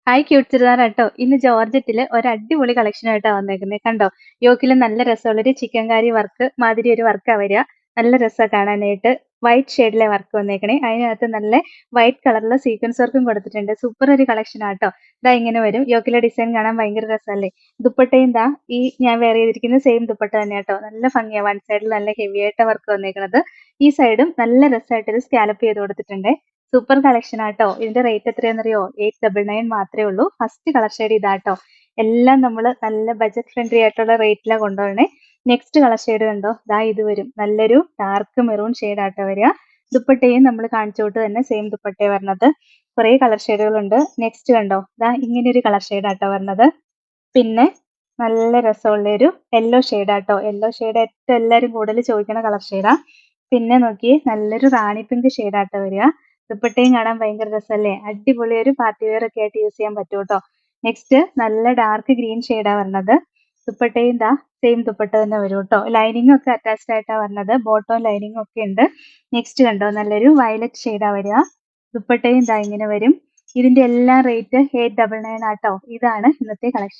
Hi cute ചുരിദാറാട്ടോ. ഇന്ന് ജോർജറ്റില് ഒരു അടിപൊളി കളക്ഷനായിട്ടാ വന്നേക്കുന്നെ. കണ്ടോ? യോക്കില് നല്ല രസമുള്ളൊരു ചിക്കൻ കാരി വർക്ക് മാതിരി ഒരു വർക്കാ വരിക. നല്ല രസാ കാണാനായിട്ട്. വൈറ്റ് ഷെയ്ഡിലെ വർക്ക് വന്നേക്കണേ. അതിനകത്ത് നല്ല വൈറ്റ് കളറില് സീക്വൻസ് വർക്കും കൊടുത്തിട്ടുണ്ട്. സൂപ്പർ ഒരു കളക്ഷനാട്ടോ. ദാ ഇങ്ങനെ വരും. യോക്കിലെ ഡിസൈൻ കാണാൻ ഭയങ്കര രസമല്ലേ? ദുപ്പട്ടയും ദാ ഈ ഞാൻ വെയർ ചെയ്തിരിക്കുന്ന സെയിം ദുപ്പട്ട തന്നെയാട്ടോ. നല്ല ഭംഗിയാ. വൺ സൈഡിൽ നല്ല ഹെവി ആയിട്ടാ വർക്ക് വന്നേക്കണത്. ഈ സൈഡും നല്ല രസായിട്ടൊരു സ്കാലപ്പ് ചെയ്ത് കൊടുത്തിട്ടുണ്ടേ. സൂപ്പർ കളക്ഷനാട്ടോ. ഇതിന്റെ റേറ്റ് എത്രയാണെന്നറിയോ? 899 മാത്രമേ ഉള്ളൂ. ഫസ്റ്റ് കളർ ഷെയ്ഡ് ഇതാട്ടോ. എല്ലാം നമ്മള് നല്ല ബഡ്ജറ്റ് ഫ്രണ്ട്ലി ആയിട്ടുള്ള റേറ്റിലാ കൊണ്ടുപോകണേ. നെക്സ്റ്റ് കളർ ഷെയ്ഡ് കണ്ടോ? ദാ ഇത് വരും. നല്ലൊരു ഡാർക്ക് മെറൂൺ ഷെയ്ഡാട്ടോ വരിക. ദുപ്പട്ടയും നമ്മൾ കാണിച്ച തൊട്ട് തന്നെ സെയിം ദുപ്പട്ടയാ വരണത്. കുറേ കളർ ഷെയ്ഡുകളുണ്ട്. നെക്സ്റ്റ് കണ്ടോ? ദാ ഇങ്ങനെ ഒരു കളർ ഷെയ്ഡാട്ടോ വരണത്. പിന്നെ നല്ല രസമുള്ളൊരു യെല്ലോ ഷെയ്ഡാട്ടോ. യെല്ലോ ഷെയ്ഡ് ഏറ്റവും എല്ലാവരും കൂടുതൽ ചോദിക്കണ കളർ ഷെയ്ഡാ. പിന്നെ നോക്കിയേ നല്ലൊരു റാണി പിങ്ക് ഷെയ്ഡാട്ടോ വരിക. ദുപ്പട്ടയും കാണാൻ ഭയങ്കര രസമല്ലേ? അടിപൊളി ഒരു പാർട്ടി വെയർ ഒക്കെ ആയിട്ട് യൂസ് ചെയ്യാൻ പറ്റും കേട്ടോ. നെക്സ്റ്റ് നല്ല ഡാർക്ക് ഗ്രീൻ ഷെയ്ഡാ വരണത്. ദുപ്പട്ടയും ദാ സെയിം ദുപ്പട്ട തന്നെ വരും കേട്ടോ. ലൈനിങ് ഒക്കെ അറ്റാച്ച്ഡ് ആയിട്ടാ വരണത്. ബോട്ടവും ലൈനിങ് ഒക്കെ ഉണ്ട്. നെക്സ്റ്റ് കണ്ടോ? നല്ലൊരു വയലറ്റ് ഷെയ്ഡാ വരിക. ദുപ്പട്ടയും ദാ ഇങ്ങനെ വരും. ഇതിന്റെ എല്ലാം റേറ്റ് 899 ആട്ടോ. ഇതാണ് ഇന്നത്തെ കളക്ഷൻ.